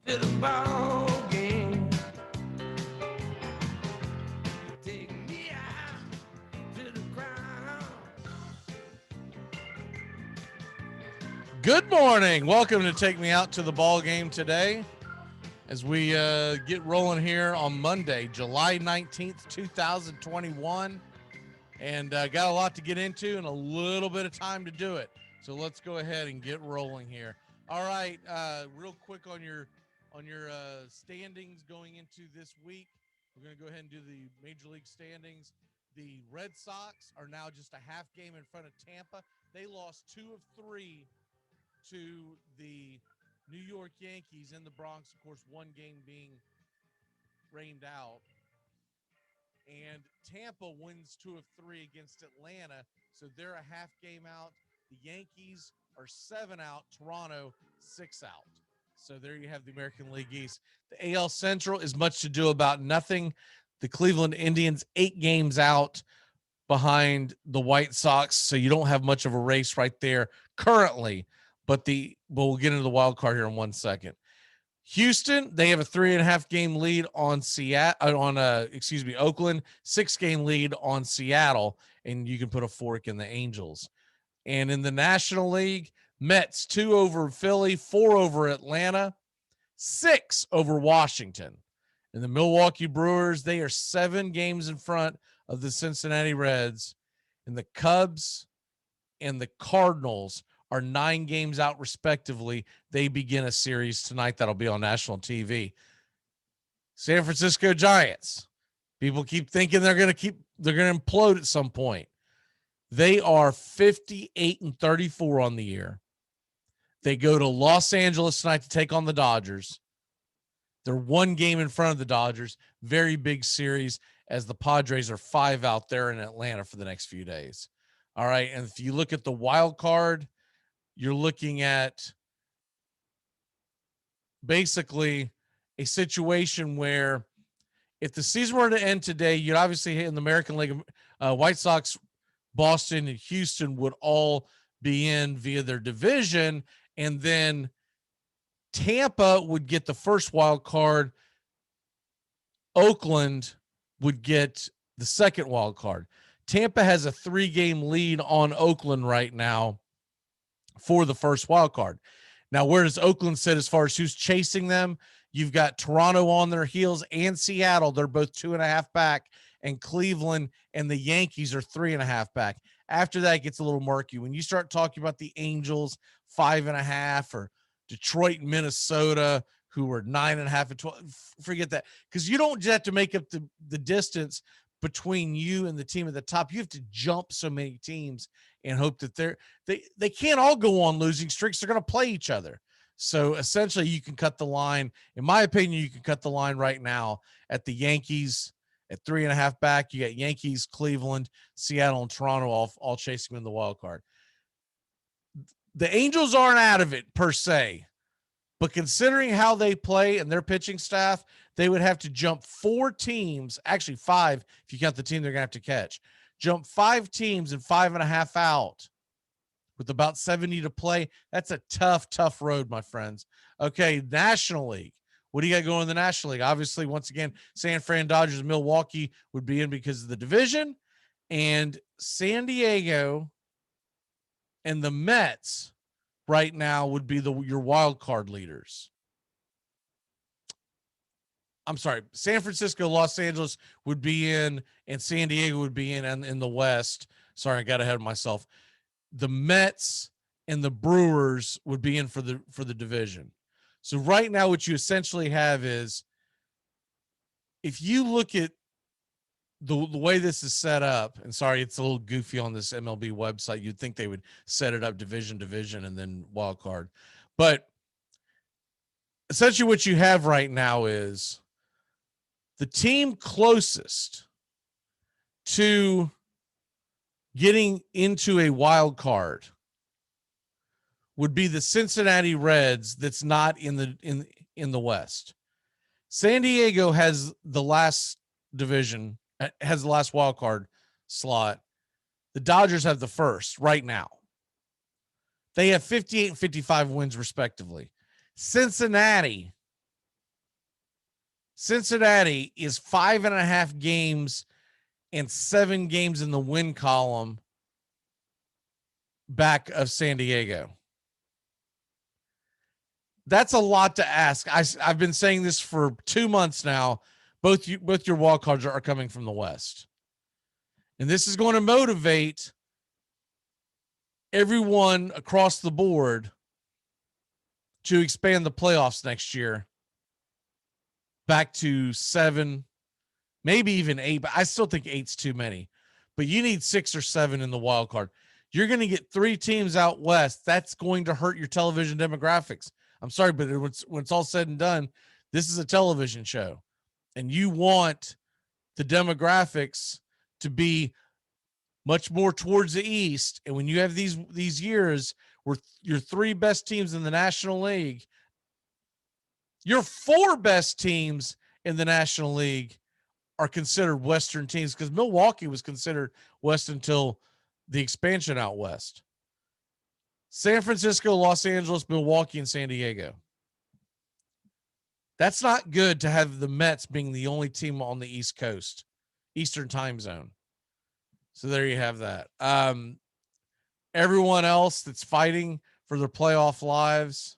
to the ball game. Take me out to the ground. Good morning. Welcome to Take Me Out to the Ball Game today as we get rolling here on Monday, July 19th, 2021. And got a lot to get into and a little bit of time to do it. So let's go ahead and get rolling here. All right, real quick on your standings going into this week. We're going to go ahead and do the Major League standings. The Red Sox are now just a half game in front of Tampa. They lost 2 of 3 to the New York Yankees in the Bronx. Of course, one game being rained out. And Tampa wins 2 of 3 against Atlanta, so they're a half game out. The Yankees are 7 out, Toronto 6 out. So there you have the American League East. The AL Central is much to do about nothing. The Cleveland Indians 8 games out behind the White Sox, so you don't have much of a race right there currently. But we'll get into the wild card here in 1 second. Houston, they have a 3.5 game lead on Oakland, 6 game lead on Seattle, and you can put a fork in the Angels. And in the National League, Mets 2 over Philly, 4 over Atlanta, 6 over Washington. And the Milwaukee Brewers, they are 7 games in front of the Cincinnati Reds. And the Cubs and the Cardinals are 9 games out respectively. They begin a series tonight that'll be on national TV. San Francisco Giants. People keep thinking they're going to implode at some point. They are 58-34 on the year. They go to Los Angeles tonight to take on the Dodgers. They're 1 game in front of the Dodgers. Very big series as the Padres are 5 out there in Atlanta for the next few days. All right, and if you look at the wild card, you're looking at basically a situation where if the season were to end today, you'd obviously hit in the American League, White Sox, Boston, and Houston would all be in via their division, and then Tampa would get the first wild card. Oakland would get the second wild card. Tampa has a 3-game lead on Oakland right now for the first wild card. Now, where does Oakland sit as far as who's chasing them? You've got Toronto on their heels and Seattle. They're both 2.5 back, and Cleveland and the Yankees are 3.5 back. After that, it gets a little murky. When you start talking about the Angels 5.5 or Detroit and Minnesota, who are 9.5 and 12, forget that, because you don't just have to make up the distance between you and the team at the top. You have to jump so many teams and hope that they can't all go on losing streaks. They're going to play each other. So essentially you can cut the line. In my opinion, you can cut the line right now at the Yankees at 3.5 back. You got Yankees, Cleveland, Seattle, and Toronto all chasing in the wild card. The Angels aren't out of it per se, but considering how they play and their pitching staff, they would have to jump 4 teams, actually 5 if you count the team they're going to have to catch. Jump 5 teams and 5.5 out with about 70 to play. That's a tough road, my friends. Okay, National League. What do you got going in the National League? Obviously, once again, San Fran, Dodgers, Milwaukee would be in because of the division. And San Diego and the Mets right now would be your wild card leaders. I'm sorry, San Francisco, Los Angeles would be in, and San Diego would be in the West. Sorry, I got ahead of myself. The Mets and the Brewers would be in for the division. So right now, what you essentially have is, if you look at the way this is set up, and sorry, it's a little goofy on this MLB website. You'd think they would set it up division, and then wild card. But essentially what you have right now is the team closest to getting into a wild card would be the Cincinnati Reds. That's not in the West. San Diego has the last division, has the last wild card slot. The Dodgers have the first right now. They have 58 and 55 wins respectively. Cincinnati Cincinnati is 5.5 games and 7 games in the win column back of San Diego. That's a lot to ask. I've been saying this for 2 months now. Both your wild cards are coming from the West. And this is going to motivate everyone across the board to expand the playoffs next year back to 7, maybe even 8, but I still think 8's too many. But you need 6 or 7 in the wild card. You're going to get 3 teams out west. That's going to hurt your television demographics. I'm sorry, but when it's all said and done, this is a television show, and you want the demographics to be much more towards the east. And when you have these years where your 3 best teams in the National League, your 4 best teams in the National League are considered Western teams, because Milwaukee was considered West until the expansion out west. San Francisco, Los Angeles, Milwaukee, and San Diego. That's not good to have the Mets being the only team on the East Coast, Eastern time zone. So there you have that. Everyone else that's fighting for their playoff lives,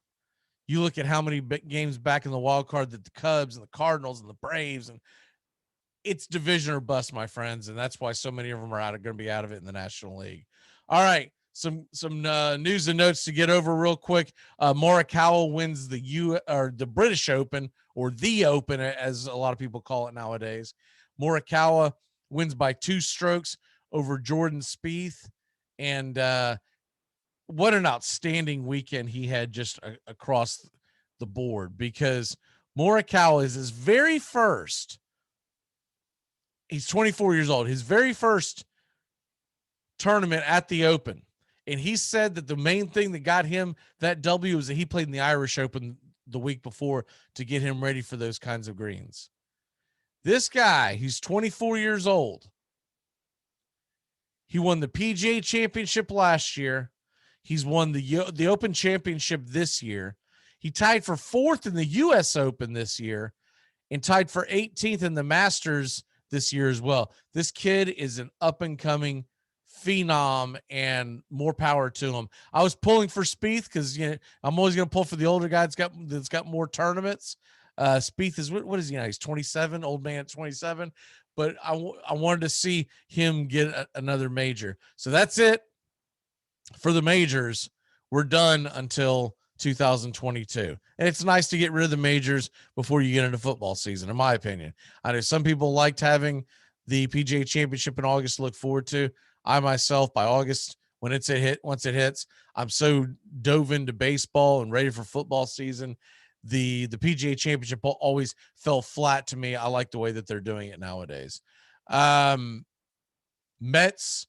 you look at how many games back in the wild card that the Cubs and the Cardinals and the Braves, and it's division or bust, my friends. And that's why so many of them are going to be out of it in the National League. All right. Some news and notes to get over real quick. Morikawa wins the British Open, or the Open, as a lot of people call it nowadays. Morikawa wins by 2 strokes over Jordan Spieth, and what an outstanding weekend he had just across the board, because Morikawa is his very first. He's 24 years old. His very first tournament at the Open. And he said that the main thing that got him that W was that he played in the Irish Open the week before to get him ready for those kinds of greens. This guy, he's 24 years old. He won the PGA Championship last year. He's won the Open Championship this year. He tied for 4th in the U.S. Open this year and tied for 18th in the Masters this year as well. This kid is an up-and-coming phenom, and more power to him. I was pulling for Spieth because I'm always going to pull for the older guy that's got more tournaments. Spieth is what is he now? He's 27, old man at 27. But I wanted to see him get another major. So that's it for the majors. We're done until 2022, and it's nice to get rid of the majors before you get into football season, in my opinion. I know some people liked having the PGA Championship in August to look forward to. I myself, by August, once it hits, I'm so dove into baseball and ready for football season. The PGA Championship always fell flat to me. I like the way that they're doing it nowadays. Mets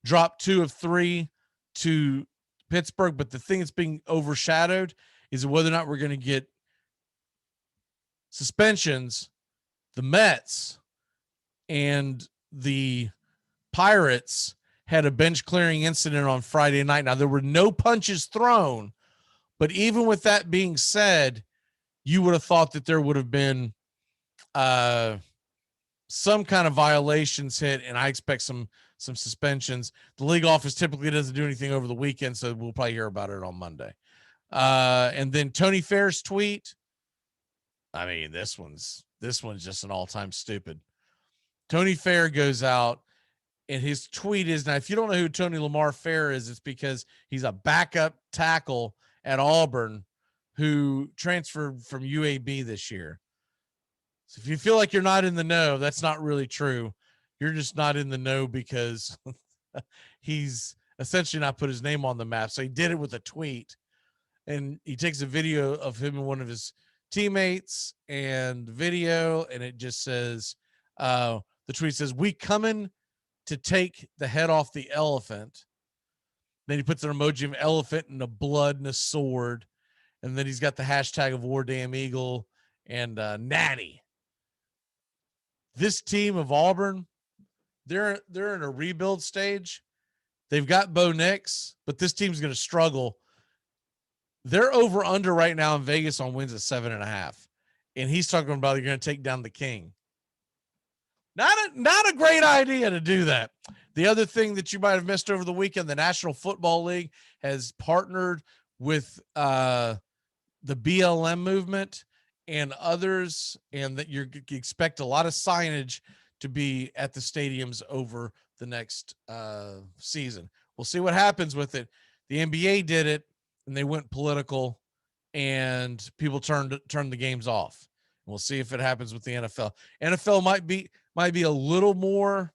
dropped 2 of 3 to Pittsburgh, but the thing that's being overshadowed is whether or not we're going to get suspensions. The Mets and the Pirates had a bench clearing incident on Friday night. Now, there were no punches thrown, but even with that being said, you would have thought that there would have been some kind of violations hit, and I expect some suspensions. The league office typically doesn't do anything over the weekend, so we'll probably hear about it on Monday. And then Tony Fair's tweet. I mean, this one's just an all-time stupid. Tony Fair goes out, and his tweet is, now if you don't know who Tony Lamar Fair is, it's because he's a backup tackle at Auburn who transferred from UAB this year. So if you feel like you're not in the know, that's not really true. You're just not in the know because he's essentially not put his name on the map. So he did it with a tweet, and he takes a video of him and one of his teammates and video, and it just says, the tweet says, "We coming to take the head off the elephant." Then he puts an emoji of an elephant and a blood and a sword. And then he's got the hashtag of War Damn Eagle and Natty. This team of Auburn, they're in a rebuild stage. They've got Bo Nix, but this team's going to struggle. They're over under right now in Vegas on wins at 7.5. and he's talking about you're going to take down the king. Not a great idea to do that. The other thing that you might have missed over the weekend, the National Football League has partnered with the BLM movement and others, and that you expect a lot of signage to be at the stadiums over the next season. We'll see what happens with it. The NBA did it, and they went political, and people turned the games off. We'll see if it happens with the NFL. NFL might be a little more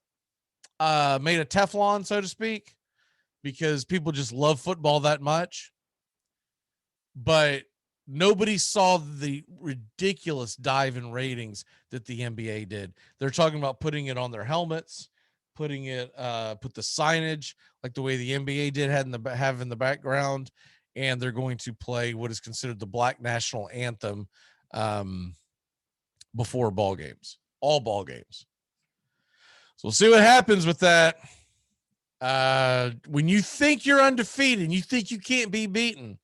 made of Teflon, so to speak, because people just love football that much. But nobody saw the ridiculous dive in ratings that the NBA did. They're talking about putting it on their helmets, put the signage like the way the NBA did have in the background, and they're going to play what is considered the Black National Anthem before ball games, all ball games. So we'll see what happens with that. When you think you're undefeated and you think you can't be beaten,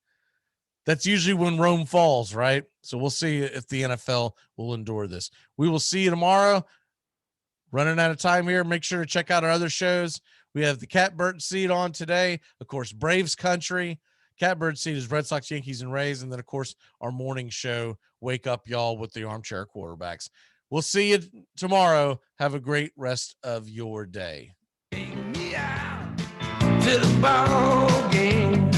that's usually when Rome falls, right? So we'll see if the NFL will endure this. We will see you tomorrow. Running out of time here. Make sure to check out our other shows. We have the Catbird Seat on today. Of course, Braves Country. Catbird Seat is Red Sox, Yankees, and Rays. And then, of course, our morning show, Wake Up Y'all, with the Armchair Quarterbacks. We'll see you tomorrow. Have a great rest of your day. Take me out to the ball game.